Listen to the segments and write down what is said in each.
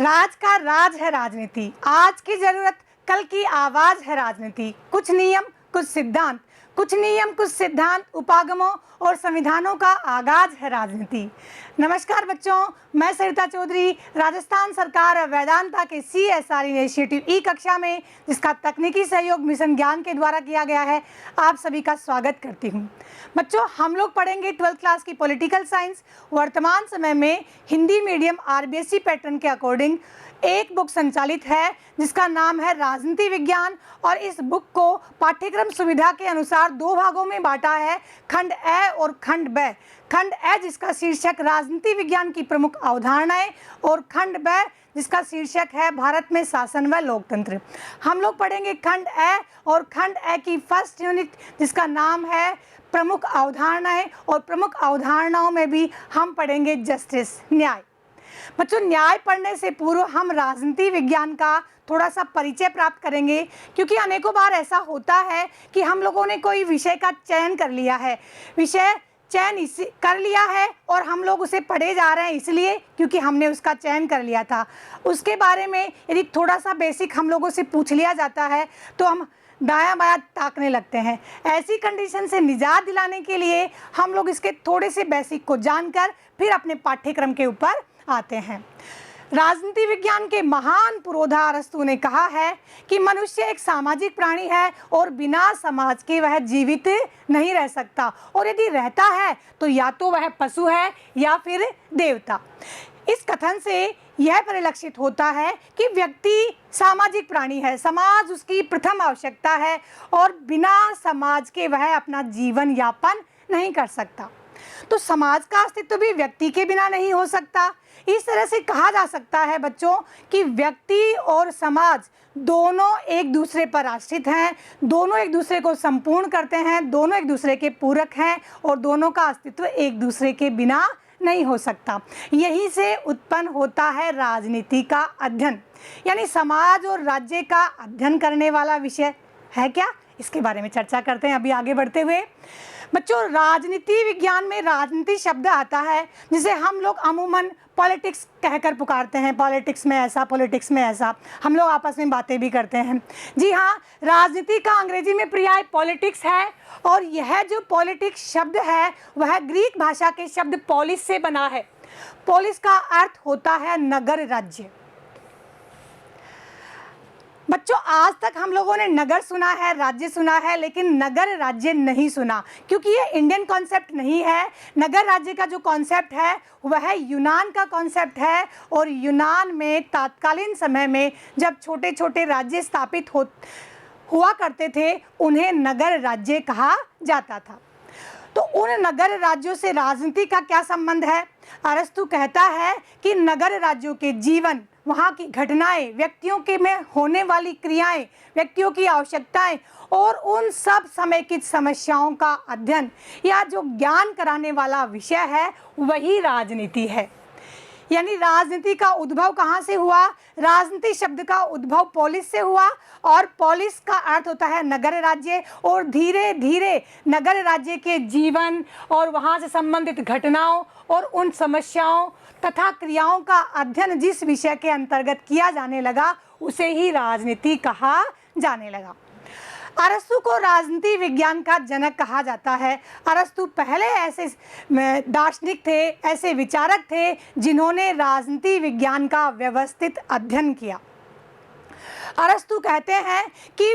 राज का राज है राजनीति, आज की जरूरत कल की आवाज है राजनीति। कुछ नियम कुछ सिद्धांत, कुछ नियम कुछ सिद्धांत, उपागमों और संविधानों का आगाज है राजनीति। नमस्कार बच्चों, मैं सरिता चौधरी राजस्थान सरकार वेदांता के CSR इनिशिएटिव ई कक्षा में, जिसका तकनीकी सहयोग मिशन ज्ञान के द्वारा किया गया है, आप सभी का स्वागत करती हूं। बच्चों, हम लोग पढ़ेंगे 12th क्लास की पॉलिटिकल साइंस। वर्तमान समय में हिंदी मीडियम RBSE पैटर्न के अकॉर्डिंग एक बुक संचालित है जिसका नाम है राजनीति विज्ञान, और इस बुक को पाठ्यक्रम सुविधा के अनुसार दो भागों में बांटा है, खंड ए और खंड ब। खंड ए जिसका शीर्षक राजनीति विज्ञान की प्रमुख अवधारणाएं, और खंड ब जिसका शीर्षक है भारत में शासन व लोकतंत्र। हम लोग पढ़ेंगे खंड ए, और खंड ए की फर्स्ट यूनिट जिसका नाम है प्रमुख अवधारणाएं, और प्रमुख अवधारणाओं में भी हम पढ़ेंगे जस्टिस, न्याय। बच्चों, न्याय पढ़ने से पूर्व हम राजनीति विज्ञान का थोड़ा सा परिचय प्राप्त करेंगे, क्योंकि अनेकों बार ऐसा होता है कि हम लोगों ने कोई विषय का चयन कर लिया है, विषय चयन इसी कर लिया है और हम लोग उसे पढ़े जा रहे हैं इसलिए क्योंकि हमने उसका चयन कर लिया था। उसके बारे में यदि थोड़ा सा बेसिक हम लोगों से पूछ लिया जाता है तो हम दायां बायां ताकने लगते हैं। ऐसी कंडीशन से निजात दिलाने के लिए हम लोग इसके थोड़े से बेसिक को जानकर फिर अपने पाठ्यक्रम के ऊपर आते हैं। राजनीति विज्ञान के महान पुरोधा अरस्तु ने कहा है कि मनुष्य एक सामाजिक प्राणी है और बिना समाज के वह जीवित नहीं रह सकता, और यदि रहता है तो या तो वह पशु है या फिर देवता। इस कथन से यह परिलक्षित होता है कि व्यक्ति सामाजिक प्राणी है, समाज उसकी प्रथम आवश्यकता है और बिना समाज के वह अपना जीवन यापन नहीं कर सकता। तो समाज का अस्तित्व भी व्यक्ति के बिना नहीं हो सकता। इस तरह से कहा जा सकता है बच्चों कि व्यक्ति और समाज दोनों एक दूसरे पर आश्रित हैं, दोनों एक दूसरे को संपूर्ण करते हैं, दोनों एक दूसरे के पूरक हैं और दोनों का अस्तित्व एक दूसरे के बिना नहीं हो सकता। यही से उत्पन्न होता है राजनीति का अध्ययन, यानी समाज और राज्य का अध्ययन करने वाला विषय है क्या, इसके बारे में चर्चा करते हैं अभी आगे बढ़ते हुए। बच्चों, राजनीति विज्ञान में राजनीति शब्द आता है जिसे हम लोग अमूमन पॉलिटिक्स कहकर पुकारते हैं। पॉलिटिक्स में ऐसा, पॉलिटिक्स में ऐसा, हम लोग आपस में बातें भी करते हैं। जी हाँ, राजनीति का अंग्रेजी में पर्याय पॉलिटिक्स है, और यह जो पॉलिटिक्स शब्द है वह ग्रीक भाषा के शब्द पोलिस से बना है। पोलिस का अर्थ होता है नगर, राज्य। बच्चों, आज तक हम लोगों ने नगर सुना है, राज्य सुना है, लेकिन नगर राज्य नहीं सुना, क्योंकि ये इंडियन कॉन्सेप्ट नहीं है। नगर राज्य का जो कॉन्सेप्ट है वह यूनान का कॉन्सेप्ट है, और यूनान में तत्कालीन समय में जब छोटे छोटे राज्य स्थापित हुआ करते थे उन्हें नगर राज्य कहा जाता था। तो उन नगर राज्यों से राजनीति का क्या संबंध है? अरस्तु कहता है कि नगर राज्यों के जीवन, वहाँ की घटनाएं, व्यक्तियों के में होने वाली क्रियाएं, व्यक्तियों की आवश्यकताएं और उन सब समेकित समस्याओं का अध्ययन या जो ज्ञान कराने वाला विषय है वही राजनीति है। यानी राजनीति का उद्भव कहाँ से हुआ? राजनीति शब्द का उद्भव पोलिस से हुआ, और पोलिस का अर्थ होता है नगर राज्य, और धीरे धीरे नगर राज्य के जीवन और वहाँ से संबंधित घटनाओं और उन समस्याओं तथा क्रियाओं का अध्ययन जिस विषय के अंतर्गत किया जाने लगा उसे ही राजनीति कहा जाने लगा। अरस्तु को राजनीति विज्ञान का जनक कहा जाता है। अरस्तु पहले ऐसे दार्शनिक थे, ऐसे विचारक थे जिन्होंने राजनीति विज्ञान का व्यवस्थित अध्ययन किया। अरस्तु कहते हैं कि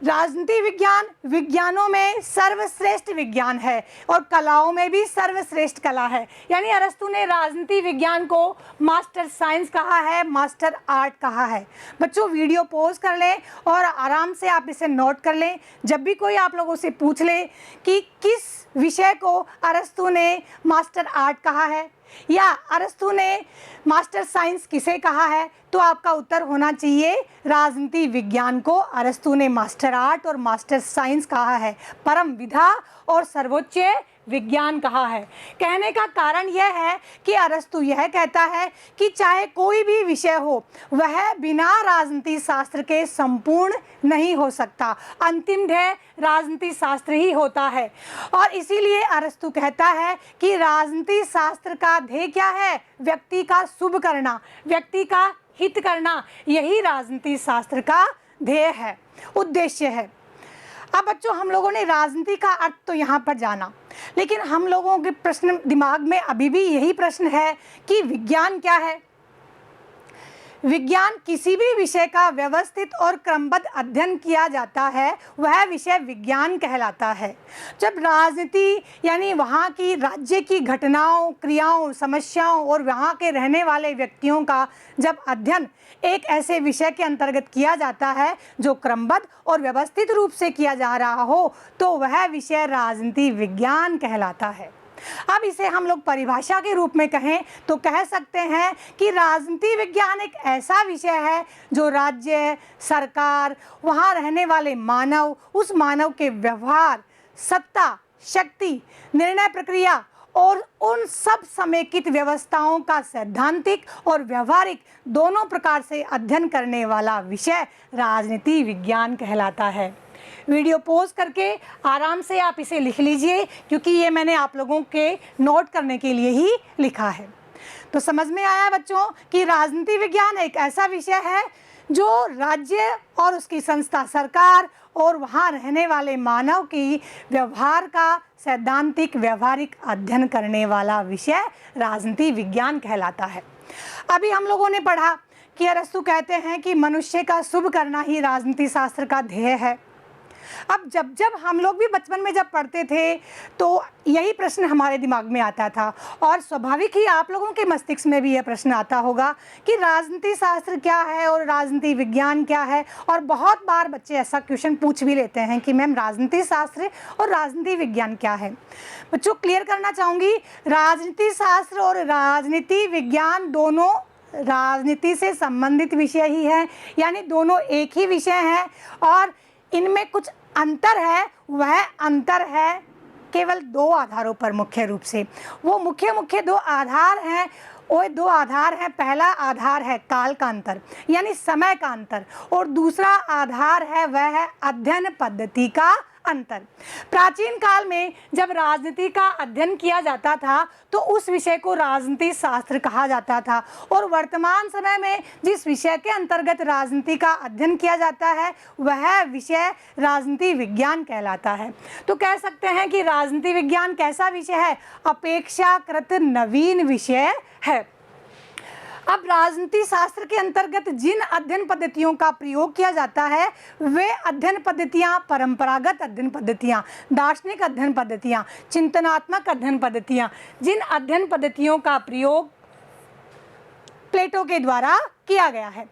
राजनीति विज्ञान विज्ञानों में सर्वश्रेष्ठ विज्ञान है और कलाओं में भी सर्वश्रेष्ठ कला है। यानी अरस्तु ने राजनीति विज्ञान को मास्टर साइंस कहा है, मास्टर आर्ट कहा है। बच्चों, वीडियो पॉज कर लें और आराम से आप इसे नोट कर लें। जब भी कोई आप लोगों से पूछ ले कि किस विषय को अरस्तु ने मास्टर आर्ट कहा है या अरस्तु ने मास्टर साइंस किसे कहा है, तो आपका उत्तर होना चाहिए राजनीति विज्ञान को अरस्तु ने मास्टर आर्ट और मास्टर साइंस कहा है, परम विधा और सर्वोच्च विज्ञान कहा है। कहने का कारण यह है कि अरस्तु यह कहता है कि चाहे कोई भी विषय हो वह बिना राजनीति शास्त्र के संपूर्ण नहीं हो सकता। अंतिम ध्येय राजनीति शास्त्र ही होता है और इसीलिए अरस्तु कहता है कि राजनीति शास्त्र का ध्येय क्या है? व्यक्ति का शुभ करना, व्यक्ति का हित करना, यही राजनीति शास्त्र का ध्येय है, उद्देश्य है। अब बच्चों, हम लोगों ने राजनीति का अर्थ तो यहाँ पर जाना, लेकिन हम लोगों के प्रश्न दिमाग में अभी भी यही प्रश्न है कि विज्ञान क्या है? विज्ञान किसी भी विषय का व्यवस्थित और क्रमबद्ध अध्ययन किया जाता है, वह विषय विज्ञान कहलाता है। जब राजनीति यानी वहाँ की राज्य की घटनाओं, क्रियाओं, समस्याओं और वहाँ के रहने वाले व्यक्तियों का जब अध्ययन एक ऐसे विषय के अंतर्गत किया जाता है जो क्रमबद्ध और व्यवस्थित रूप से किया जा रहा हो, तो वह विषय राजनीति विज्ञान कहलाता है। अब इसे हम लोग परिभाषा के रूप में कहें तो कह सकते हैं कि राजनीति विज्ञान एक ऐसा विषय है जो राज्य, सरकार, वहाँ रहने वाले मानव, उस मानव के व्यवहार, सत्ता, शक्ति, निर्णय प्रक्रिया और उन सब समेकित व्यवस्थाओं का सैद्धांतिक और व्यवहारिक दोनों प्रकार से अध्ययन करने वाला विषय राजनीति विज्ञान कहलाता है। वीडियो पॉज करके आराम से आप इसे लिख लीजिए, क्योंकि ये मैंने आप लोगों के नोट करने के लिए ही लिखा है। तो समझ में आया बच्चों कि राजनीति विज्ञान एक ऐसा विषय है जो राज्य और उसकी संस्था, सरकार और वहाँ रहने वाले मानव की व्यवहार का सैद्धांतिक व्यवहारिक अध्ययन करने वाला विषय राजनीति विज्ञान कहलाता है। अभी हम लोगों ने पढ़ा कि अरस्तु कहते हैं कि मनुष्य का शुभ करना ही राजनीति शास्त्र का ध्येय है। अब जब हम लोग भी बचपन में जब पढ़ते थे तो यही प्रश्न हमारे दिमाग में आता था और स्वाभाविक ही आप लोगों के मस्तिष्क में भी यह प्रश्न आता होगा कि राजनीति शास्त्र क्या है और राजनीति विज्ञान क्या है। और बहुत बार बच्चे ऐसा क्वेश्चन पूछ भी लेते हैं कि मैम राजनीति शास्त्र और राजनीति विज्ञान क्या है। बच्चों, क्लियर करना चाहूँगी, राजनीति शास्त्र और राजनीति विज्ञान दोनों राजनीति से संबंधित विषय ही हैं, यानी दोनों एक ही विषय हैं और इनमें कुछ अंतर है। वह अंतर है केवल दो आधारों पर मुख्य रूप से। वो मुख्य दो आधार हैं। वो दो आधार हैं, पहला आधार है काल का अंतर यानी समय का अंतर और दूसरा आधार है वह है अध्ययन पद्धति का अंतर। प्राचीन काल में जब राजनीति का अध्ययन किया जाता था तो उस विषय को राजनीति शास्त्र कहा जाता था और वर्तमान समय में जिस विषय के अंतर्गत राजनीति का अध्ययन किया जाता है वह विषय राजनीति विज्ञान कहलाता है। तो कह सकते हैं कि राजनीति विज्ञान कैसा विषय है? अपेक्षाकृत नवीन विषय है। अब राजनीति शास्त्र के अंतर्गत जिन अध्ययन पद्धतियों का प्रयोग किया जाता है वे अध्ययन पद्धतियाँ परंपरागत अध्ययन पद्धतियाँ, दार्शनिक अध्ययन पद्धतियाँ, चिंतनात्मक अध्ययन पद्धतियाँ, जिन अध्ययन पद्धतियों का प्रयोग प्लेटो के द्वारा किया गया है।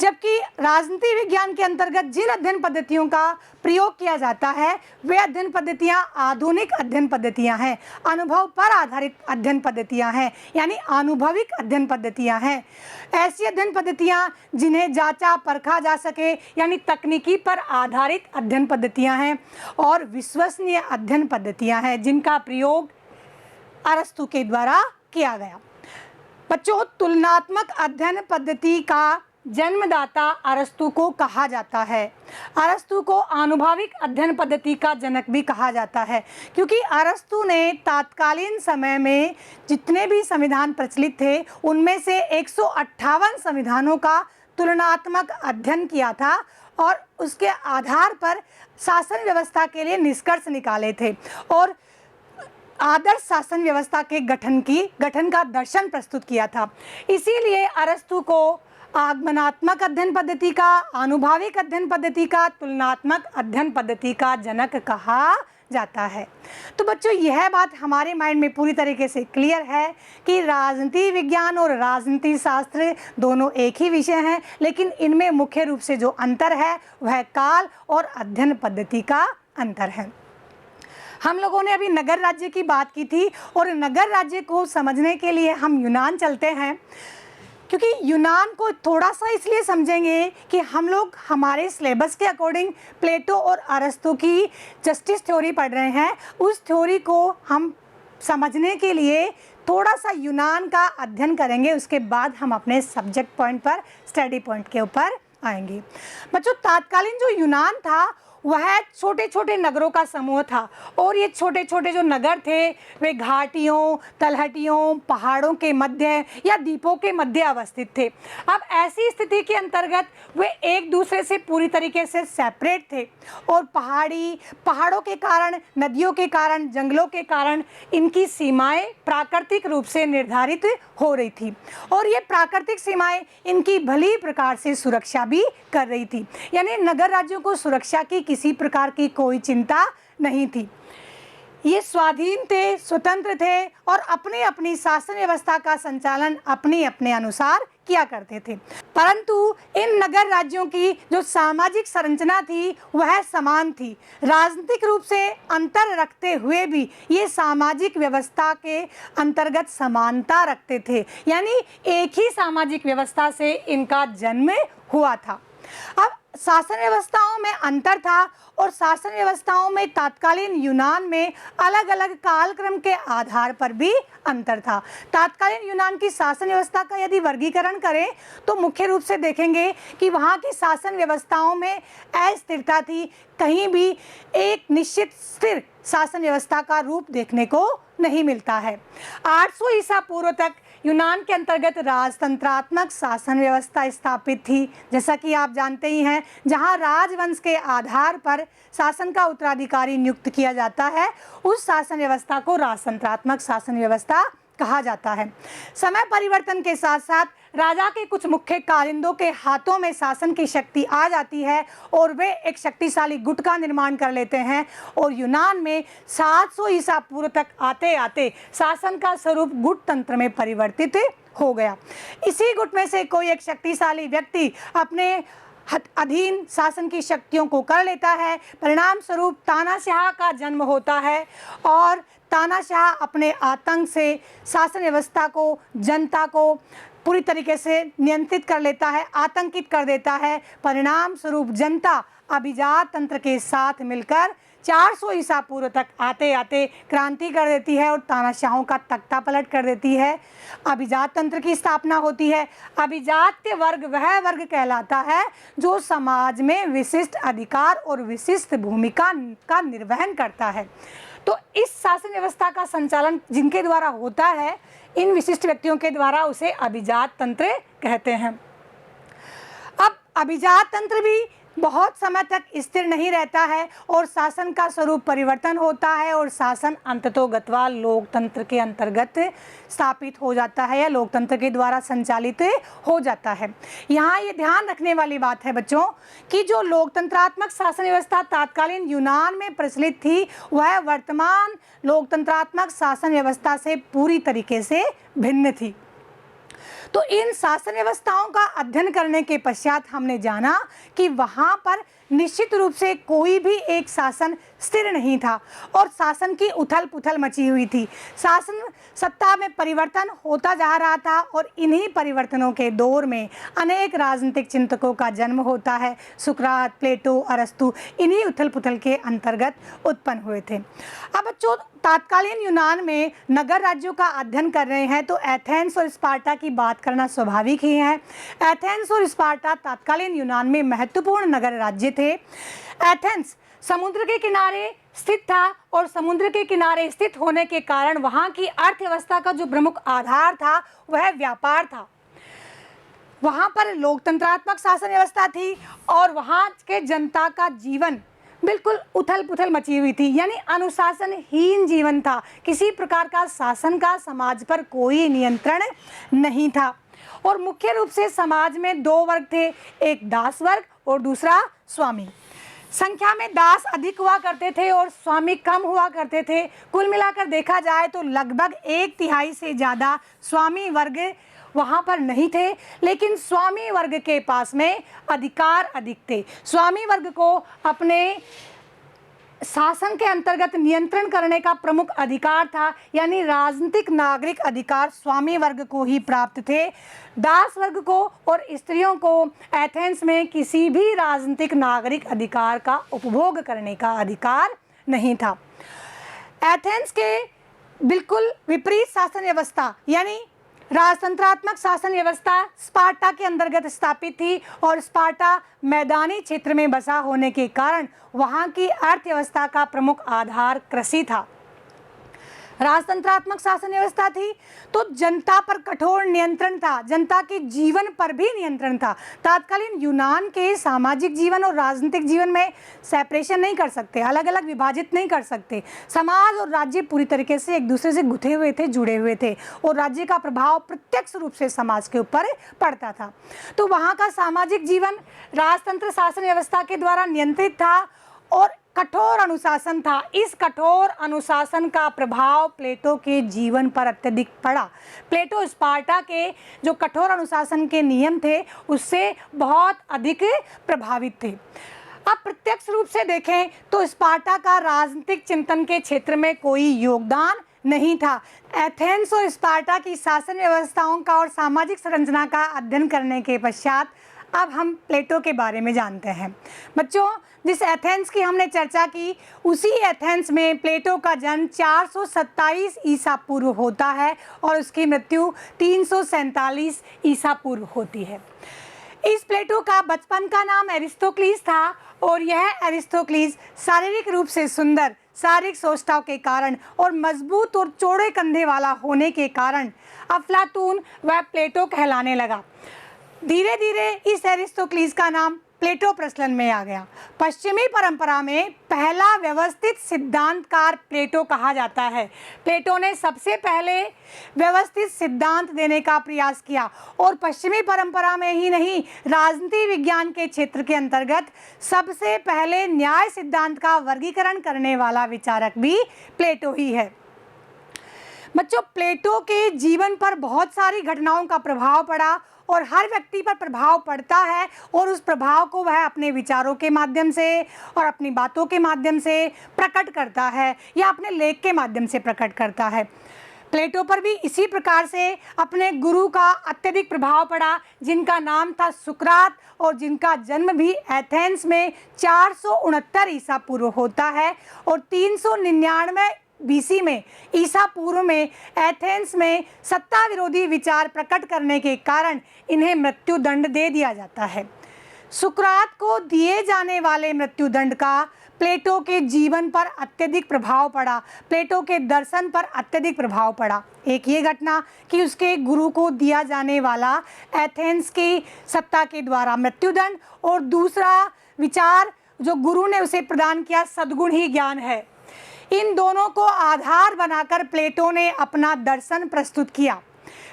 जबकि राजनीति विज्ञान के अंतर्गत जिन अध्ययन पद्धतियों का प्रयोग किया जाता है वे अध्ययन पद्धतियाँ आधुनिक अध्ययन पद्धतियाँ हैं, अनुभव पर आधारित अध्ययन पद्धतियाँ हैं, यानी आनुभविक अध्ययन पद्धतियाँ हैं। ऐसी अध्ययन पद्धतियाँ जिन्हें जांचा परखा जा सके यानी तकनीकी पर आधारित अध्ययन पद्धतियाँ हैं और विश्वसनीय अध्ययन पद्धतियाँ हैं जिनका प्रयोग अरस्तु के द्वारा किया गया। बच्चों, तुलनात्मक अध्ययन पद्धति का जन्मदाता अरस्तु को कहा जाता है। अरस्तु को आनुभविक अध्ययन पद्धति का जनक भी कहा जाता है, क्योंकि अरस्तु ने तात्कालीन समय में जितने भी संविधान प्रचलित थे उनमें से 158 संविधानों का तुलनात्मक अध्ययन किया था और उसके आधार पर शासन व्यवस्था के लिए निष्कर्ष निकाले थे और आदर्श शासन व्यवस्था के गठन का दर्शन प्रस्तुत किया था। इसीलिए अरस्तु को आगमनात्मक अध्ययन पद्धति का, आनुभविक अध्ययन पद्धति का, तुलनात्मक अध्ययन पद्धति का जनक कहा जाता है। तो बच्चों, यह बात हमारे माइंड में पूरी तरीके से क्लियर है कि राजनीति विज्ञान और राजनीति शास्त्र दोनों एक ही विषय हैं, लेकिन इनमें मुख्य रूप से जो अंतर है वह काल और अध्ययन पद्धति का अंतर है। हम लोगों ने अभी नगर राज्य की बात की थी और नगर राज्य को समझने के लिए हम यूनान चलते हैं, क्योंकि यूनान को थोड़ा सा इसलिए समझेंगे कि हम लोग हमारे सिलेबस के अकॉर्डिंग प्लेटो और अरस्तु की जस्टिस थ्योरी पढ़ रहे हैं। उस थ्योरी को हम समझने के लिए थोड़ा सा यूनान का अध्ययन करेंगे, उसके बाद हम अपने सब्जेक्ट पॉइंट पर, स्टडी पॉइंट के ऊपर आएंगे। बच्चों, तात्कालीन जो यूनान था वह छोटे छोटे नगरों का समूह था, और ये छोटे छोटे जो नगर थे वे घाटियों, तलहटियों, पहाड़ों के मध्य या द्वीपों के मध्य अवस्थित थे। अब ऐसी स्थिति के अंतर्गत वे एक दूसरे से पूरी तरीके से सेपरेट थे, और पहाड़ों के कारण, नदियों के कारण, जंगलों के कारण इनकी सीमाएं प्राकृतिक रूप से निर्धारित हो रही थी, और ये प्राकृतिक सीमाएं इनकी भली प्रकार से सुरक्षा भी कर रही थी। यानी नगर राज्यों को सुरक्षा की किसी प्रकार की कोई चिंता नहीं थी। ये स्वाधीन थे, स्वतंत्र थे, और अपनी अपनी शासन व्यवस्था का संचालन अपने अपने अनुसार किया करते थे। परंतु इन नगर राज्यों की जो सामाजिक संरचना थी वह समान थी। राजनीतिक रूप से अंतर रखते हुए भी ये सामाजिक व्यवस्था के अंतर्गत समानता रखते थे, यानी एक ही सामाजिक व्यवस्था से इनका जन्म हुआ था। अब शासन व्यवस्थाओं में अंतर था, और शासन व्यवस्थाओं में तात्कालीन यूनान में अलग अलग कालक्रम के आधार पर भी अंतर था। तात्कालीन यूनान की शासन व्यवस्था का यदि वर्गीकरण करें तो मुख्य रूप से देखेंगे कि वहाँ की शासन व्यवस्थाओं में अस्थिरता थी। कहीं भी एक निश्चित स्थिर शासन व्यवस्था का रूप देखने को नहीं मिलता है। 800 ईसा पूर्व तक यूनान के अंतर्गत राजतंत्रात्मक शासन व्यवस्था स्थापित थी, जैसा कि आप जानते ही हैं, जहां राजवंश के आधार पर शासन का उत्तराधिकारी नियुक्त किया जाता है, उस शासन व्यवस्था को राजतंत्रात्मक शासन व्यवस्था कहा जाता है। समय परिवर्तन के साथ साथ राजा के कुछ मुख्य कारिंदों के हाथों में शासन की शक्ति आ जाती है, और वे एक शक्तिशाली गुट का निर्माण कर लेते हैं, और यूनान में 700 ईसा पूर्व तक आते आते शासन का स्वरूप गुट तंत्र में परिवर्तित हो गया। इसी गुट में से कोई एक शक्तिशाली व्यक्ति अपने अधीन शासन की शक्तियों को कर लेता है। परिणाम स्वरूप तानाशाह का जन्म होता है, और तानाशाह अपने आतंक से शासन व्यवस्था को, जनता को पूरी तरीके से नियंत्रित कर लेता है, आतंकित कर देता है। परिणाम स्वरूप जनता अभिजात तंत्र के साथ मिलकर 400 ईसा पूर्व तक आते आते क्रांति कर देती है, और तानाशाहों का तख्ता पलट कर देती है। अभिजात तंत्र की स्थापना होती है। अभिजात्य वर्ग वह वर्ग कहलाता है जो समाज में विशिष्ट अधिकार और विशिष्ट भूमिका का निर्वहन करता है। तो इस शासन व्यवस्था का संचालन जिनके द्वारा होता है, इन विशिष्ट व्यक्तियों के द्वारा, उसे अभिजात तंत्र कहते हैं। अब अभिजात तंत्र भी बहुत समय तक स्थिर नहीं रहता है, और शासन का स्वरूप परिवर्तन होता है, और शासन अंततोगत्वा लोकतंत्र के अंतर्गत स्थापित हो जाता है या लोकतंत्र के द्वारा संचालित हो जाता है। यहाँ ये ध्यान रखने वाली बात है बच्चों कि जो लोकतंत्रात्मक शासन व्यवस्था तात्कालीन यूनान में प्रचलित थी, वह वर्तमान लोकतंत्रात्मक शासन व्यवस्था से पूरी तरीके से भिन्न थी। तो इन शासन व्यवस्थाओं का अध्ययन करने के पश्चात हमने जाना कि वहाँ पर निश्चित रूप से कोई भी एक शासन स्थिर नहीं था, और शासन की उथल पुथल मची हुई थी। शासन सत्ता में परिवर्तन होता जा रहा था, और इन्हीं परिवर्तनों के दौर में अनेक राजनीतिक चिंतकों का जन्म होता है। सुकरात, प्लेटो, अरस्तु इन्हीं उथल पुथल के अंतर्गत उत्पन्न हुए थे। अब बच्चों, तात्कालीन यूनान में नगर राज्यों का अध्ययन कर रहे हैं तो एथेंस और स्पार्टा की बात करना स्वाभाविक ही है। एथेंस और स्पार्टा तात्कालीन यूनान में महत्वपूर्ण नगर राज्य थे। एथेंस समुद्र के किनारे स्थित था, और समुद्र के किनारे स्थित होने के कारण वहाँ की अर्थव्यवस्था का जो प्रमुख आधार था वह व्यापार था। वहाँ पर लोकतंत्रात्मक शासन व्यवस्था थी, और वहाँ के जनता का जीवन बिल्कुल उथल पुथल मची हुई थी, यानी अनुशासनहीन जीवन था। किसी प्रकार का शासन का समाज पर कोई नियंत्रण नहीं था, और मुख्य रूप से समाज में दो वर्ग थे, एक दास वर्ग और दूसरा स्वामी। संख्या में दास अधिक हुआ करते थे और स्वामी कम हुआ करते थे। कुल मिलाकर देखा जाए तो लगभग 1/3 से ज़्यादा स्वामी वर्ग वहाँ पर नहीं थे, लेकिन स्वामी वर्ग के पास में अधिकार अधिक थे। स्वामी वर्ग को अपने शासन के अंतर्गत नियंत्रण करने का प्रमुख अधिकार था, यानी राजनीतिक नागरिक अधिकार स्वामी वर्ग को ही प्राप्त थे। दास वर्ग को और स्त्रियों को एथेंस में किसी भी राजनीतिक नागरिक अधिकार का उपभोग करने का अधिकार नहीं था। एथेंस के बिल्कुल विपरीत शासन व्यवस्था यानी राजतंत्रात्मक शासन व्यवस्था स्पार्टा के अंतर्गत स्थापित थी और स्पार्टा मैदानी क्षेत्र में बसा होने के कारण वहाँ की अर्थव्यवस्था का प्रमुख आधार कृषि था। राजतंत्रात्मक शासन व्यवस्था थी तो जनता पर कठोर नियंत्रण था, जनता के जीवन पर भी नियंत्रण था। तत्कालीन यूनान के सामाजिक जीवन और राजनीतिक जीवन में सेपरेशन नहीं कर सकते, अलग अलग विभाजित नहीं कर सकते। समाज और राज्य पूरी तरीके से एक दूसरे से गुथे हुए थे, जुड़े हुए थे और राज्य का प्रभाव प्रत्यक्ष रूप से समाज के ऊपर पड़ता था। तो वहाँ का सामाजिक जीवन राजतंत्र शासन व्यवस्था के द्वारा नियंत्रित था और कठोर अनुशासन था। इस कठोर अनुशासन का प्रभाव प्लेटो के जीवन पर अत्यधिक पड़ा। प्लेटो स्पार्टा के जो कठोर अनुशासन के नियम थे उससे बहुत अधिक प्रभावित थे। अब प्रत्यक्ष रूप से देखें तो स्पार्टा का राजनीतिक चिंतन के क्षेत्र में कोई योगदान नहीं था। एथेंस और स्पार्टा की शासन व्यवस्थाओं का और सामाजिक संरचना का अध्ययन करने के पश्चात अब हम प्लेटो के बारे में जानते हैं। बच्चों, जिस एथेंस की हमने चर्चा की उसी एथेंस में प्लेटो का जन्म 427 ईसा पूर्व होता है और उसकी मृत्यु 347 ईसा पूर्व होती है। इस प्लेटो का बचपन का नाम एरिस्टोक्लीस था और यह एरिस्टोक्लीस शारीरिक रूप से सुंदर, शारीरिक सौष्ठव के कारण और मजबूत और चौड़े कंधे वाला होने के कारण अफलातून व प्लेटो कहलाने लगा। धीरे धीरे इस एरिस्टोक्लीस का नाम प्लेटो प्रचलन में आ गया। पश्चिमी परंपरा में पहला व्यवस्थित सिद्धांतकार प्लेटो कहा जाता है। प्लेटो ने सबसे पहले व्यवस्थित सिद्धांत देने का प्रयास किया और पश्चिमी परंपरा में ही नहीं, राजनीति विज्ञान के क्षेत्र के अंतर्गत सबसे पहले न्याय सिद्धांत का वर्गीकरण करने वाला विचारक भी प्लेटो ही है। बच्चों, प्लेटो के जीवन पर बहुत सारी घटनाओं का प्रभाव पड़ा और हर व्यक्ति पर प्रभाव पड़ता है और उस प्रभाव को वह अपने विचारों के माध्यम से और अपनी बातों के माध्यम से प्रकट करता है या अपने लेख के माध्यम से प्रकट करता है। प्लेटो पर भी इसी प्रकार से अपने गुरु का अत्यधिक प्रभाव पड़ा जिनका नाम था सुकरात और जिनका जन्म भी एथेंस में 469 ईसा पूर्व होता है और 399 बीसी में ईसा पूर्व में एथेंस में सत्ता विरोधी विचार प्रकट करने के कारण इन्हें मृत्युदंड दे दिया जाता है। सुकरात को दिए जाने वाले मृत्युदंड का प्लेटो के जीवन पर अत्यधिक प्रभाव पड़ा, प्लेटो के दर्शन पर अत्यधिक प्रभाव पड़ा। एक ये घटना कि उसके गुरु को दिया जाने वाला एथेंस की सत्ता के द्वारा मृत्युदंड और दूसरा विचार जो गुरु ने उसे प्रदान किया सद्गुण ही ज्ञान है। इन दोनों को आधार बनाकर प्लेटो ने अपना दर्शन प्रस्तुत किया।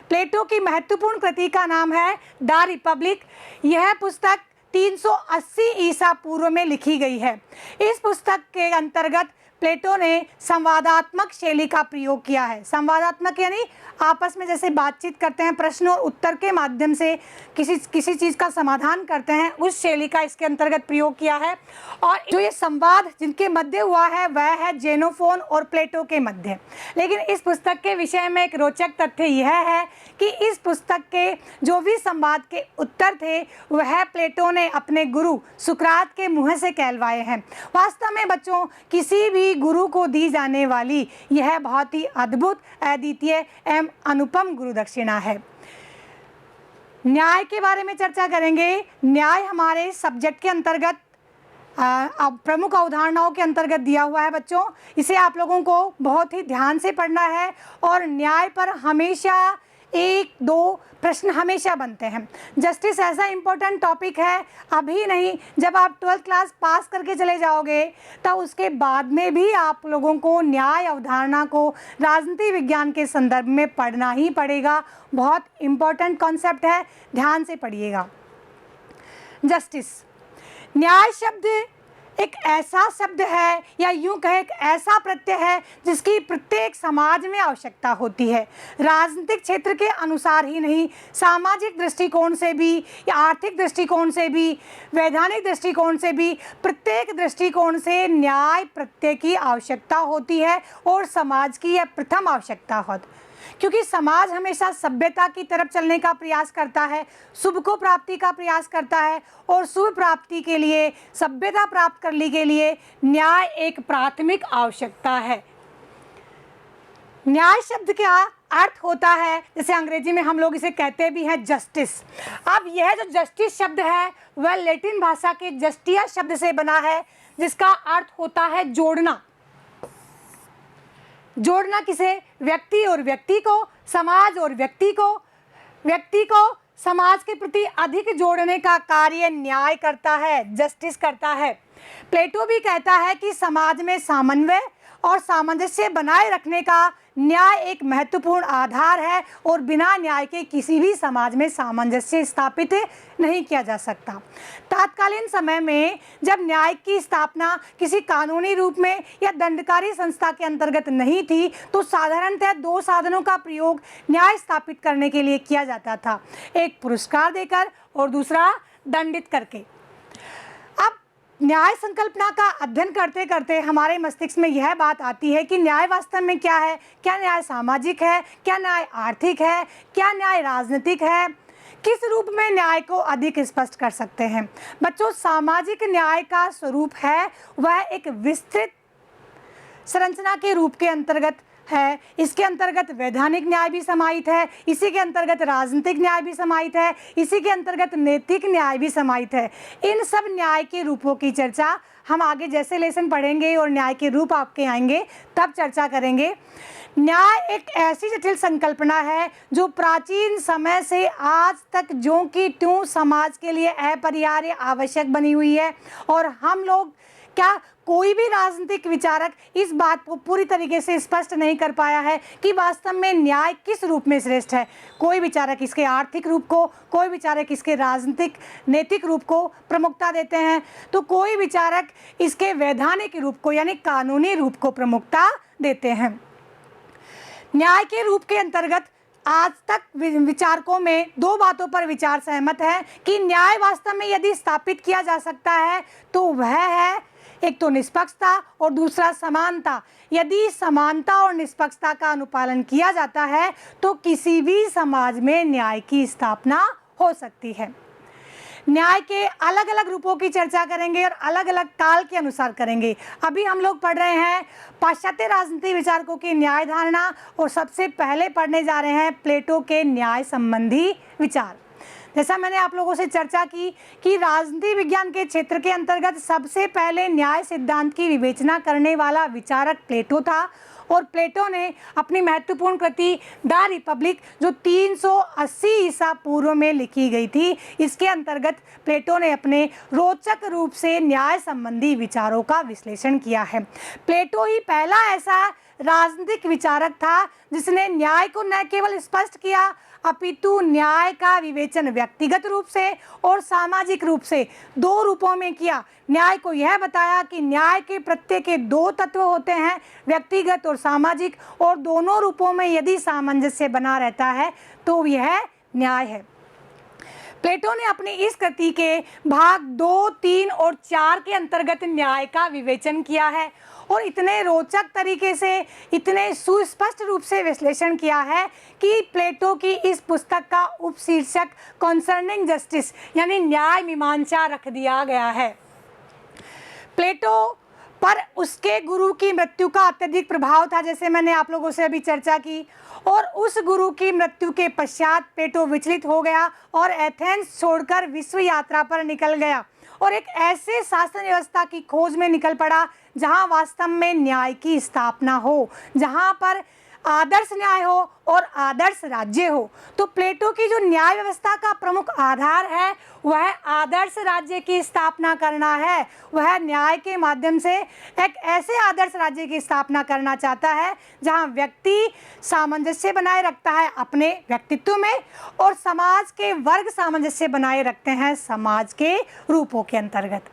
प्लेटो की महत्वपूर्ण कृति का नाम है द रिपब्लिक। यह पुस्तक 380 ईसा पूर्व में लिखी गई है। इस पुस्तक के अंतर्गत प्लेटो ने संवादात्मक शैली का प्रयोग किया है। संवादात्मक यानी आपस में जैसे बातचीत करते हैं, प्रश्न और उत्तर के माध्यम से किसी चीज़ का समाधान करते हैं, उस शैली का इसके अंतर्गत प्रयोग किया है। और जो ये संवाद जिनके मध्य हुआ है वह है जेनोफोन और प्लेटो के मध्य। लेकिन इस पुस्तक के विषय में एक रोचक तथ्य यह है कि इस पुस्तक के जो भी संवाद के उत्तर थे वह प्लेटो ने अपने गुरु सुकरात के मुँह से कहलवाए हैं। वास्तव में बच्चों, किसी भी गुरु को दी जाने वाली यह बहुत ही अद्भुत, अद्वितीय एवं अनुपम गुरु दक्षिणा है। न्याय के बारे में चर्चा करेंगे। न्याय हमारे सब्जेक्ट के अंतर्गत प्रमुख अवधारणाओं के अंतर्गत दिया हुआ है बच्चों। इसे आप लोगों को बहुत ही ध्यान से पढ़ना है और न्याय पर हमेशा 1-2 प्रश्न हमेशा बनते हैं। जस्टिस ऐसा इम्पोर्टेंट टॉपिक है, अभी नहीं, जब आप 12th क्लास पास करके चले जाओगे तब उसके बाद में भी आप लोगों को न्याय अवधारणा को राजनीति विज्ञान के संदर्भ में पढ़ना ही पड़ेगा। बहुत इम्पोर्टेंट कॉन्सेप्ट है, ध्यान से पढ़िएगा। जस्टिस, न्याय शब्द एक ऐसा शब्द है या यूं कहे एक ऐसा प्रत्यय है जिसकी प्रत्येक समाज में आवश्यकता होती है। राजनीतिक क्षेत्र के अनुसार ही नहीं, सामाजिक दृष्टिकोण से भी या आर्थिक दृष्टिकोण से भी, वैधानिक दृष्टिकोण से भी, प्रत्येक दृष्टिकोण से न्याय प्रत्यय की आवश्यकता होती है और समाज की यह प्रथम आवश्यकता होती, क्योंकि समाज हमेशा सभ्यता की तरफ चलने का प्रयास करता है, शुभ को प्राप्ति का प्रयास करता है और शुभ प्राप्ति के लिए, सभ्यता प्राप्त करने के लिए न्याय एक प्राथमिक आवश्यकता है। न्याय शब्द का अर्थ होता है, जैसे अंग्रेजी में हम लोग इसे कहते भी हैं जस्टिस। अब यह जो जस्टिस शब्द है वह लैटिन भाषा के जस्टिया शब्द से बना है, जिसका अर्थ होता है जोड़ना। जोड़ना किसे? व्यक्ति और व्यक्ति को, समाज और व्यक्ति को समाज के प्रति अधिक जोड़ने का कार्य न्याय करता है, जस्टिस करता है। प्लेटो भी कहता है कि समाज में सामंजस्य और सामंजस्य बनाए रखने का न्याय एक महत्वपूर्ण आधार है और बिना न्याय के किसी भी समाज में सामंजस्य स्थापित नहीं किया जा सकता। तत्कालीन समय में जब न्याय की स्थापना किसी कानूनी रूप में या दंडकारी संस्था के अंतर्गत नहीं थी, तो साधारणतः दो साधनों का प्रयोग न्याय स्थापित करने के लिए किया जाता था, एक पुरस्कार देकर और दूसरा दंडित करके। न्याय संकल्पना का अध्ययन करते करते हमारे मस्तिष्क में यह बात आती है कि न्याय वास्तव में क्या है? क्या न्याय सामाजिक है? क्या न्याय आर्थिक है? क्या न्याय राजनीतिक है? किस रूप में न्याय को अधिक स्पष्ट कर सकते हैं? बच्चों, सामाजिक न्याय का स्वरूप है वह एक विस्तृत संरचना के रूप के अंतर्गत है। इसके अंतर्गत वैधानिक न्याय भी समाहित है, इसी के अंतर्गत राजनीतिक न्याय भी समाहित है, इसी के अंतर्गत नैतिक न्याय भी समाहित है। इन सब न्याय के रूपों की चर्चा हम आगे जैसे लेसन पढ़ेंगे और न्याय के रूप आपके आएंगे तब चर्चा करेंगे। न्याय एक ऐसी जटिल संकल्पना है जो प्राचीन समय से आज तक ज्यों की त्यों समाज के लिए अपरिहार्य आवश्यक बनी हुई है और हम लोग क्या कोई भी राजनीतिक विचारक इस बात को पूरी तरीके से स्पष्ट नहीं कर पाया है कि वास्तव में न्याय किस रूप में श्रेष्ठ है। कोई विचारक इसके आर्थिक रूप को, कोई विचारक इसके राजनीतिक नैतिक रूप को प्रमुखता देते हैं, तो कोई विचारक इसके वैधानिक रूप को यानी कानूनी रूप को प्रमुखता देते हैं। न्याय के रूप के अंतर्गत आज तक विचारकों में दो बातों पर विचार सहमत है कि न्याय वास्तव में यदि स्थापित किया जा सकता है तो वह है एक तो निष्पक्षता और दूसरा समानता। यदि समानता और निष्पक्षता का अनुपालन किया जाता है तो किसी भी समाज में न्याय की स्थापना हो सकती है। न्याय के अलग अलग रूपों की चर्चा करेंगे और अलग अलग काल के अनुसार करेंगे। अभी हम लोग पढ़ रहे हैं पाश्चात्य राजनीति विचारकों की न्याय धारणा और सबसे पहले पढ़ने जा रहे हैं प्लेटो के न्याय संबंधी विचार। जैसा मैंने आप लोगों से चर्चा की कि राजनीति विज्ञान के क्षेत्र के अंतर्गत सबसे पहले न्याय सिद्धांत की विवेचना करने वाला विचारक प्लेटो था और प्लेटो ने अपनी महत्वपूर्ण कृति द रिपब्लिक जो 380 ईसा पूर्व में लिखी गई थी, इसके अंतर्गत प्लेटो ने अपने रोचक रूप से न्याय संबंधी विचारों का विश्लेषण किया है। प्लेटो ही पहला ऐसा राजनीतिक विचारक था जिसने न्याय को न केवल स्पष्ट किया अपितु न्याय का विवेचन व्यक्तिगत रूप से और सामाजिक रूप से दो रूपों में किया। न्याय को यह बताया कि न्याय के प्रत्यय के दो तत्व होते हैं, व्यक्तिगत और सामाजिक, और दोनों रूपों में यदि सामंजस्य बना रहता है तो यह न्याय है। प्लेटो ने अपनी इस कृति के भाग 2, 3 और 4 के अंतर्गत न्याय का विवेचन किया है और इतने रोचक तरीके से, इतने सुस्पष्ट रूप से विश्लेषण किया है कि प्लेटो की इस पुस्तक का उपशीर्षक कॉन्सर्निंग जस्टिस यानी न्याय मीमांसा रख दिया गया है। प्लेटो पर उसके गुरु की मृत्यु का अत्यधिक प्रभाव था, जैसे मैंने आप लोगों से अभी चर्चा की, और उस गुरु की मृत्यु के पश्चात प्लेटो विचलित हो गया और एथेंस छोड़कर विश्व यात्रा पर निकल गया और एक ऐसे शासन व्यवस्था की खोज में निकल पड़ा जहां वास्तव में न्याय की स्थापना हो, जहां पर आदर्श न्याय हो और आदर्श राज्य हो। तो प्लेटो की जो न्याय व्यवस्था का प्रमुख आधार है वह आदर्श राज्य की स्थापना करना है। वह न्याय के माध्यम से एक ऐसे आदर्श राज्य की स्थापना करना चाहता है जहां व्यक्ति सामंजस्य बनाए रखता है अपने व्यक्तित्व में और समाज के वर्ग सामंजस्य बनाए रखते हैं समाज के रूपों के अंतर्गत।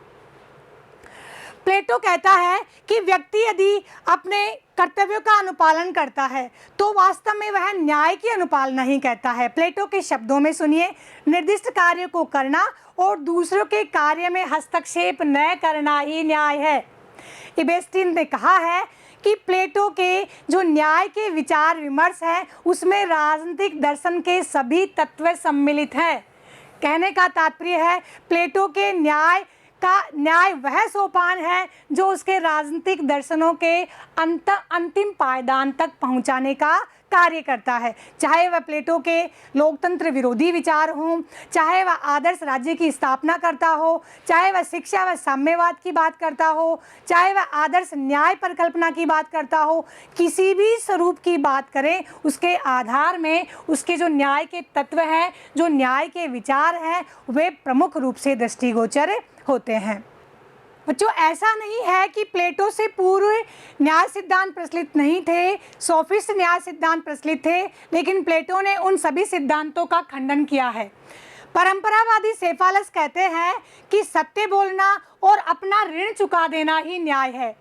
प्लेटो कहता है कि व्यक्ति यदि अपने कर्तव्यों का अनुपालन करता है तो वास्तव में वह न्याय की अनुपालना ही कहता है। प्लेटो के शब्दों में सुनिए, निर्दिष्ट कार्य को करना और दूसरों के कार्य में हस्तक्षेप न करना ही न्याय है। इबेस्टीन ने कहा है कि प्लेटो के जो न्याय के विचार विमर्श है उसमें राजनीतिक दर्शन के सभी तत्व सम्मिलित हैं। कहने का तात्पर्य है प्लेटो के न्याय वह सोपान है जो उसके राजनीतिक दर्शनों के अंतिम पायदान तक पहुंचाने का कार्य करता है। चाहे वह प्लेटो के लोकतंत्र विरोधी विचार हों, चाहे वह आदर्श राज्य की स्थापना करता हो, चाहे वह शिक्षा व साम्यवाद की बात करता हो, चाहे वह आदर्श न्याय परिकल्पना की बात करता हो, किसी भी स्वरूप की बात करें, उसके आधार में उसके जो न्याय के तत्व हैं, जो न्याय के विचार हैं, वे प्रमुख रूप से दृष्टिगोचर होते हैं। बच्चों, ऐसा नहीं है कि प्लेटो से पूर्व न्याय सिद्धांत प्रचलित नहीं थे, सोफिस्ट न्याय सिद्धांत प्रचलित थे, लेकिन प्लेटो ने उन सभी सिद्धांतों का खंडन किया है। परंपरावादी सेफालस कहते हैं कि सत्य बोलना और अपना ऋण चुका देना ही न्याय है।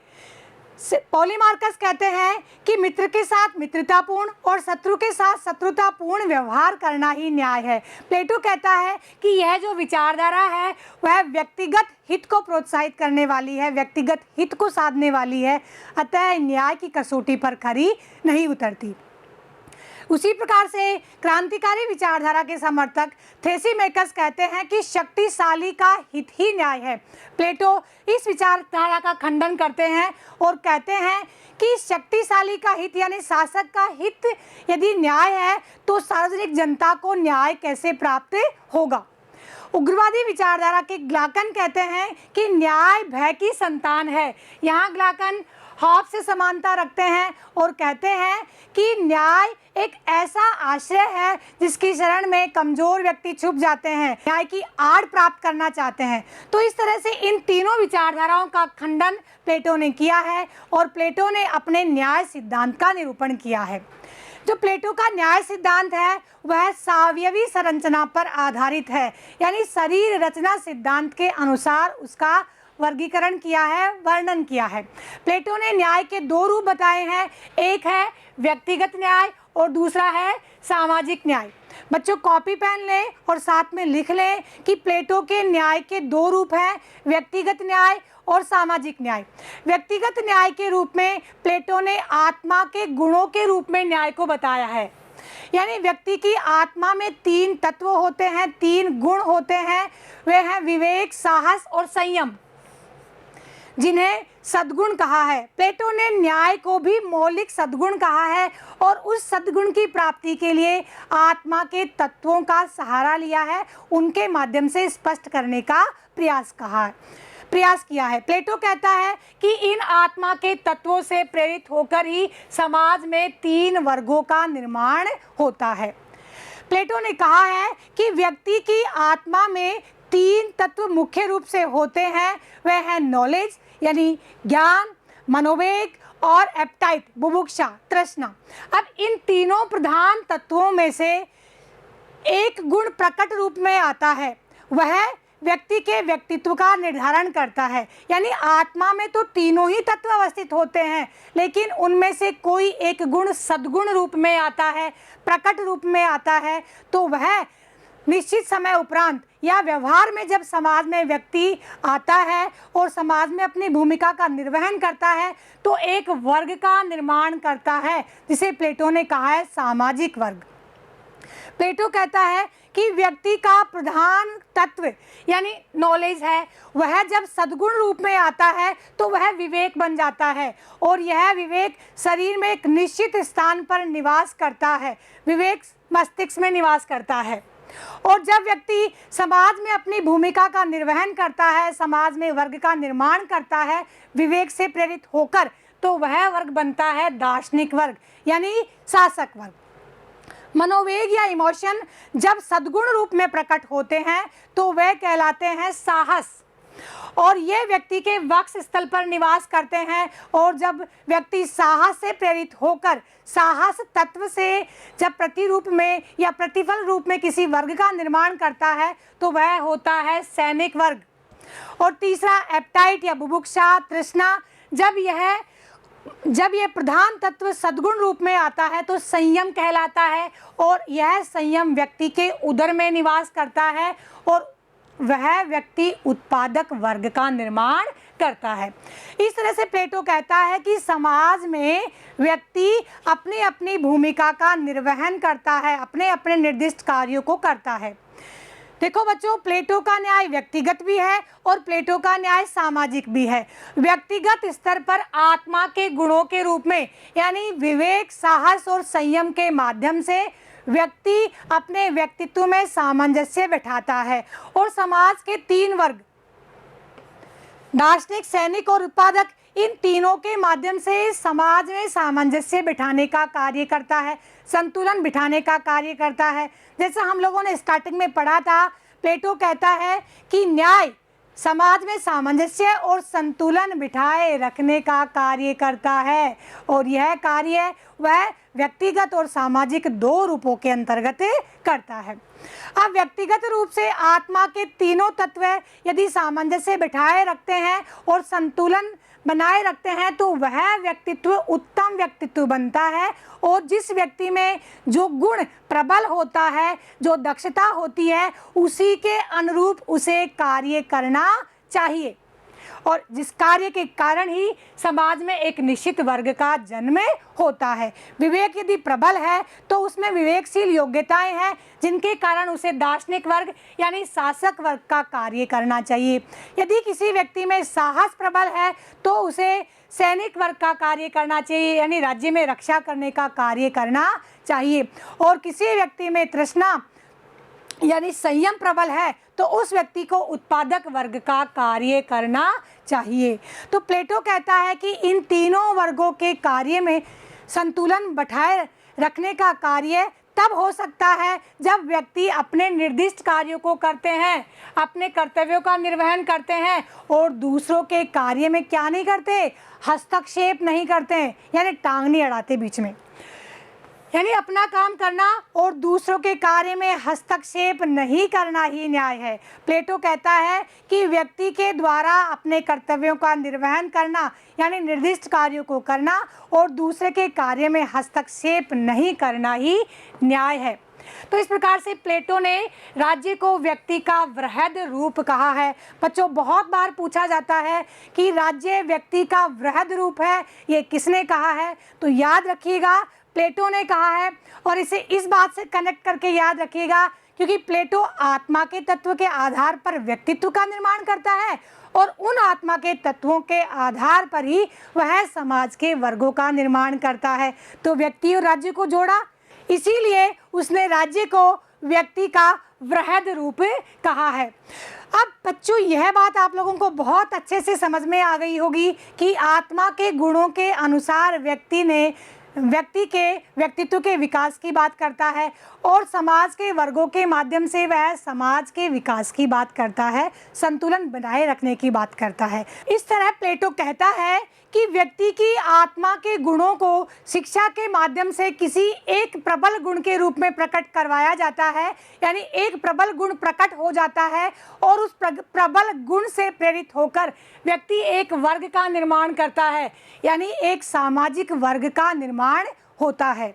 पॉलीमार्कस कहते हैं कि मित्र के साथ मित्रतापूर्ण और शत्रु के साथ शत्रुतापूर्ण व्यवहार करना ही न्याय है। प्लेटो कहता है कि यह जो विचारधारा है वह व्यक्तिगत हित को प्रोत्साहित करने वाली है, व्यक्तिगत हित को साधने वाली है, अतः न्याय की कसौटी पर खरी नहीं उतरती। उसी प्रकार से क्रांतिकारी विचारधारा के समर्थक थ्रेसिमेकस कहते हैं कि शक्तिशाली का हित ही न्याय है। प्लेटो इस विचारधारा का खंडन करते हैं और कहते हैं कि शक्तिशाली का हित यानी शासक का हित यदि न्याय है तो सार्वजनिक जनता को न्याय कैसे प्राप्त होगा। उग्रवादी विचारधारा के ग्लाकन कहते हैं कि न्याय भय की संतान है। यहाँ ग्लाकन हॉब्स से समानता रखते हैं और कहते हैं कि न्याय एक ऐसा आश्रय है जिसकी शरण में कमजोर व्यक्ति छुप जाते हैं, न्याय की आड़ प्राप्त करना चाहते हैं। तो इस तरह से इन तीनों विचारधाराओं का खंडन प्लेटो ने किया है और प्लेटो ने अपने न्याय सिद्धांत का निरूपण किया है। जो प्लेटो का न्याय सिद्धांत है वह सावयवी संरचना पर आधारित है, यानी शरीर रचना सिद्धांत के अनुसार उसका वर्गीकरण किया है, वर्णन किया है। प्लेटो ने न्याय के दो रूप बताए हैं, एक है व्यक्तिगत न्याय और दूसरा है सामाजिक न्याय। बच्चों, कॉपी पेन लें और साथ में लिख लें कि प्लेटो के न्याय के दो रूप हैं, व्यक्तिगत न्याय और सामाजिक न्याय। व्यक्तिगत न्याय के रूप में प्लेटो ने आत्मा के गुणों के रूप में न्याय को बताया है, यानी व्यक्ति की आत्मा में तीन तत्व होते हैं, तीन गुण होते हैं, वे हैं विवेक, साहस और संयम, जिन्हें सद्गुण कहा है। प्लेटो ने न्याय को भी मौलिक सद्गुण कहा है और उस सद्गुण की प्राप्ति के लिए आत्मा के तत्वों का सहारा लिया है, उनके माध्यम से स्पष्ट करने का प्रयास किया है। प्लेटो कहता है कि इन आत्मा के तत्वों से प्रेरित होकर ही समाज में तीन वर्गों का निर्माण होता है। प्लेटो ने कहा है कि व्यक्ति की आत्मा में तीन तत्व मुख्य रूप से होते हैं, वह है नॉलेज यानी ज्ञान, मनोवेग और एप्टाइट बुभुक्षा, तृष्णा। अब इन तीनों प्रधान तत्वों में से एक गुण प्रकट रूप में आता है, वह व्यक्ति के व्यक्तित्व का निर्धारण करता है। यानी आत्मा में तो तीनों ही तत्व अवस्थित होते हैं, लेकिन उनमें से कोई एक गुण सद्गुण रूप में आता है, प्रकट रूप में आता है, तो वह निश्चित समय उपरांत या व्यवहार में जब समाज में व्यक्ति आता है और समाज में अपनी भूमिका का निर्वहन करता है तो एक वर्ग का निर्माण करता है, जिसे प्लेटो ने कहा है सामाजिक वर्ग। प्लेटो कहता है कि व्यक्ति का प्रधान तत्व यानी नॉलेज है, वह जब सद्गुण रूप में आता है तो वह विवेक बन जाता है और यह विवेक शरीर में एक निश्चित स्थान पर निवास करता है, विवेक मस्तिष्क में निवास करता है। और जब व्यक्ति समाज में अपनी भूमिका का निर्वहन करता है, समाज में वर्ग का निर्माण करता है विवेक से प्रेरित होकर, तो वह वर्ग बनता है दार्शनिक वर्ग यानी शासक वर्ग। मनोवेग या इमोशन जब सद्गुण रूप में प्रकट होते हैं तो वे कहलाते हैं साहस, और ये व्यक्ति के वक्ष स्थल पर निवास करते हैं। और जब व्यक्ति साहस से प्रेरित होकर साहस तत्व से जब प्रतिरूप में या प्रतिफल रूप में किसी वर्ग का निर्माण करता है तो वह होता है सैनिक वर्ग। और तीसरा एपेटाइट या बुभुक्षा, तृष्णा, जब यह प्रधान तत्व सद्गुण रूप में आता है तो संयम कहलाता है, और यह संयम व्यक्ति के उदर में निवास करता है और वह व्यक्ति उत्पादक वर्ग का निर्माण करता है। इस तरह से प्लेटो कहता है कि समाज में व्यक्ति अपनी अपनी भूमिका का निर्वहन करता है, अपने अपने निर्दिष्ट कार्यों को करता है। देखो बच्चों, प्लेटो का न्याय व्यक्तिगत भी है और प्लेटो का न्याय सामाजिक भी है। व्यक्तिगत स्तर पर आत्मा के गुणों के रूप में यानी विवेक, साहस और संयम के माध्यम से व्यक्ति अपने व्यक्तित्व में सामंजस्य बैठाता है, और समाज के 3 वर्ग दार्शनिक, सैनिक और उत्पादक, इन तीनों के माध्यम से समाज में सामंजस्य बिठाने का कार्य करता है, संतुलन बिठाने का कार्य करता है। जैसे हम लोगों ने स्टार्टिंग में पढ़ा था, प्लेटो कहता है कि न्याय समाज में सामंजस्य और संतुलन बिठाए रखने का कार्य करता है, और यह कार्य वह व्यक्तिगत और सामाजिक 2 रूपों के अंतर्गत करता है। अब व्यक्तिगत रूप से आत्मा के तीनों तत्व यदि सामंजस्य बिठाए रखते हैं और संतुलन बनाए रखते हैं तो वह व्यक्तित्व उत्तम व्यक्तित्व बनता है, और जिस व्यक्ति में जो गुण प्रबल होता है, जो दक्षता होती है, उसी के अनुरूप उसे कार्य करना चाहिए, और जिस कार्य के कारण ही समाज में एक निश्चित वर्ग का जन्म होता है। विवेक यदि प्रबल है तो उसमें विवेकशील योग्यताएं हैं जिनके कारण उसे दार्शनिक वर्ग यानी शासक वर्ग का कार्य करना चाहिए। यदि किसी व्यक्ति में साहस प्रबल है तो उसे सैनिक वर्ग का कार्य करना चाहिए, यानी राज्य में रक्षा करने का कार्य करना चाहिए। और किसी व्यक्ति में तृष्णा यानी संयम प्रबल है तो उस व्यक्ति को उत्पादक वर्ग का कार्य करना चाहिए। तो प्लेटो कहता है कि इन तीनों वर्गों के कार्य में संतुलन बैठाए रखने का कार्य तब हो सकता है जब व्यक्ति अपने निर्दिष्ट कार्यों को करते हैं, अपने कर्तव्यों का निर्वहन करते हैं और दूसरों के कार्य में क्या नहीं करते, हस्तक्षेप नहीं करते, यानी टांग नहीं अड़ाते बीच में। यानी अपना काम करना और दूसरों के कार्य में हस्तक्षेप नहीं करना ही न्याय है। प्लेटो कहता है कि व्यक्ति के द्वारा अपने कर्तव्यों का निर्वहन करना यानी निर्दिष्ट कार्यों को करना और दूसरे के कार्य में हस्तक्षेप नहीं करना ही न्याय है। तो इस प्रकार से प्लेटो ने राज्य को व्यक्ति का वृहद रूप कहा है। बच्चों, बहुत बार पूछा जाता है कि राज्य व्यक्ति का वृहद रूप है, ये किसने कहा है? तो याद रखिएगा, प्लेटो ने कहा है, और इसे इस बात से कनेक्ट करके याद रखिएगा क्योंकि प्लेटो आत्मा के तत्व के आधार पर व्यक्तित्व का निर्माण करता है और उन आत्मा के तत्वों के आधार पर ही वह समाज के वर्गों का निर्माण करता है। तो व्यक्ति और राज्य को जोड़ा, इसीलिए उसने राज्य को व्यक्ति का वृहद रूप कहा है। अब बच्चों, यह बात आप लोगों को बहुत अच्छे से समझ में आ गई होगी कि आत्मा के गुणों के अनुसार व्यक्ति के व्यक्तित्व के विकास की बात करता है और समाज के वर्गों के माध्यम से वह समाज के विकास की बात करता है, संतुलन बनाए रखने की बात करता है। इस तरह प्लेटो कहता है कि व्यक्ति की आत्मा के गुणों को शिक्षा के माध्यम से किसी एक प्रबल गुण के रूप में प्रकट करवाया जाता है, यानी एक प्रबल गुण प्रकट हो जाता है और उस प्रबल गुण से प्रेरित होकर व्यक्ति एक वर्ग का निर्माण करता है, यानी एक सामाजिक वर्ग का निर्माण होता है।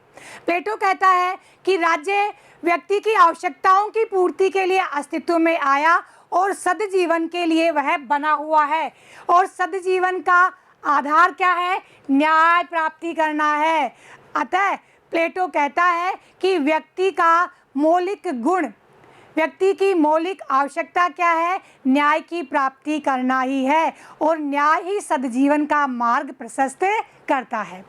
प्लेटो कहता है कि राज्य व्यक्ति की आवश्यकताओं की पूर्ति के लिए अस्तित्व में आया और सद्जीवन के लिए वह बना हुआ है, और सद्जीवन का आधार क्या है? न्याय प्राप्ति करना है। अतः प्लेटो कहता है कि व्यक्ति की मौलिक आवश्यकता क्या है? न्याय की प्राप्ति करना ही है, और न्याय ही सद्जीवन का मार्ग प्रशस्त करता है।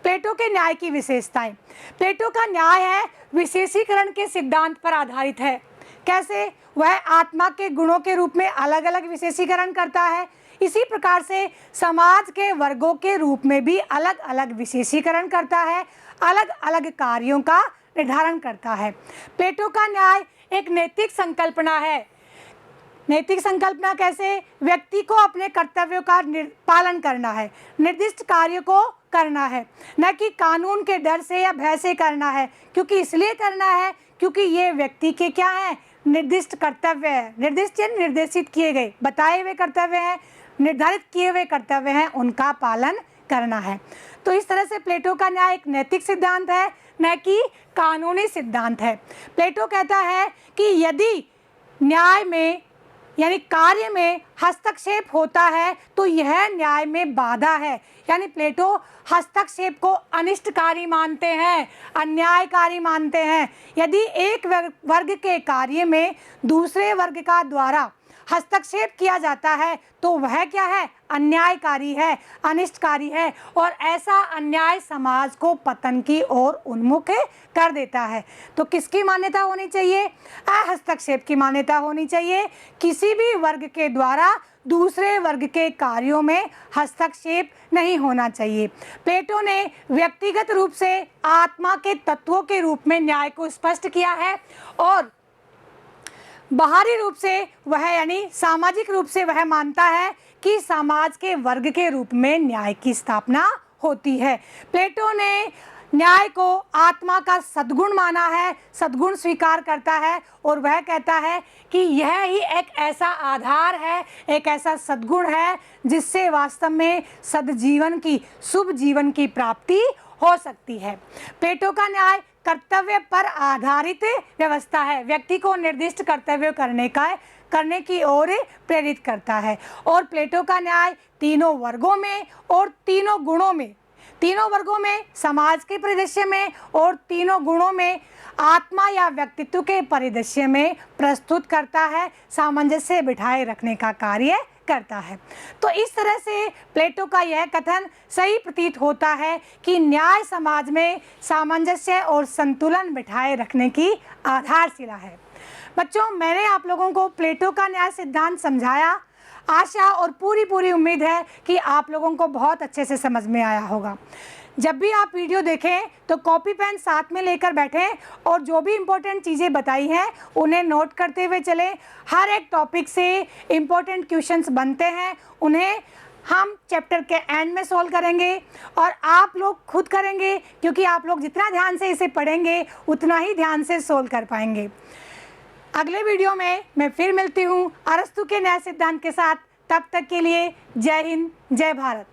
प्लेटो के न्याय की विशेषताएं। प्लेटो का न्याय है विशेषीकरण के सिद्धांत पर आधारित है। कैसे? वह आत्मा के गुणों के रूप में अलग अलग विशेषीकरण करता है, इसी प्रकार से समाज के वर्गों के रूप में भी अलग अलग विशेषीकरण करता है, अलग अलग कार्यों का निर्धारण करता है। प्लेटो का न्याय एक नैतिक संकल्पना है। नैतिक संकल्पना कैसे? व्यक्ति को अपने कर्तव्यों का पालन करना है, निर्दिष्ट कार्य को करना है, न कि कानून के डर से या भय से करना है। क्योंकि इसलिए करना है क्योंकि ये व्यक्ति के क्या है, निर्दिष्ट कर्तव्य है। निर्दिष्ट या निर्देशित किए गए, बताए हुए कर्तव्य हैं, निर्धारित किए हुए कर्तव्य हैं, उनका पालन करना है। तो इस तरह से प्लेटो का न्याय एक नैतिक सिद्धांत है, न कि कानूनी सिद्धांत है। प्लेटो कहता है कि यदि न्याय में यानी कार्य में हस्तक्षेप होता है तो यह न्याय में बाधा है। यानी प्लेटो हस्तक्षेप को अनिष्टकारी मानते हैं, अन्यायकारी मानते हैं। यदि एक वर्ग के कार्य में दूसरे वर्ग का द्वारा हस्तक्षेप किया जाता है तो वह क्या है, अन्यायकारी है, अनिष्टकारी है, और ऐसा अन्याय समाज को पतन की ओर उन्मुख कर देता है। तो किसकी मान्यता होनी चाहिए, हस्तक्षेप की मान्यता होनी चाहिए। किसी भी वर्ग के द्वारा दूसरे वर्ग के कार्यों में हस्तक्षेप नहीं होना चाहिए। प्लेटो ने व्यक्तिगत रूप से आत्मा के तत्वों के रूप में न्याय को स्पष्ट किया है, और बाहरी रूप से वह यानी सामाजिक रूप से वह मानता है कि समाज के वर्ग के रूप में न्याय की स्थापना होती है। प्लेटो ने न्याय को आत्मा का सद्गुण माना है, सद्गुण स्वीकार करता है, और वह कहता है कि यह ही एक ऐसा आधार है, एक ऐसा सद्गुण है जिससे वास्तव में सद्जीवन की, शुभ जीवन की प्राप्ति हो सकती है। प्लेटो का न्याय कर्तव्य पर आधारित व्यवस्था है, व्यक्ति को निर्दिष्ट कर्तव्य करने की ओर प्रेरित करता है। और प्लेटो का न्याय तीनों वर्गों में और तीनों गुणों में, तीनों वर्गों में, समाज के परिदृश्य में और तीनों गुणों में, आत्मा या व्यक्तित्व के परिदृश्य में प्रस्तुत करता है, सामंजस्य बिठाए रखने का कार्य करता है। तो इस तरह से प्लेटो का यह कथन सही प्रतीत होता है कि न्याय समाज में सामंजस्य और संतुलन बिठाए रखने की आधारशिला है। बच्चों, मैंने आप लोगों को प्लेटो का न्याय सिद्धांत समझाया। आशा और पूरी उम्मीद है कि आप लोगों को बहुत अच्छे से समझ में आया होगा। जब भी आप वीडियो देखें तो कॉपी पेन साथ में लेकर बैठें और जो भी इम्पोर्टेंट चीज़ें बताई हैं उन्हें नोट करते हुए चलें। हर एक टॉपिक से इम्पोर्टेंट क्वेश्चंस बनते हैं, उन्हें हम चैप्टर के एंड में सॉल्व करेंगे और आप लोग खुद करेंगे, क्योंकि आप लोग जितना ध्यान से इसे पढ़ेंगे उतना ही ध्यान से सॉल्व कर पाएंगे। अगले वीडियो में मैं फिर मिलती हूँ अरस्तु के न्याय सिद्धांत के साथ। तब तक के लिए जय हिंद, जय भारत।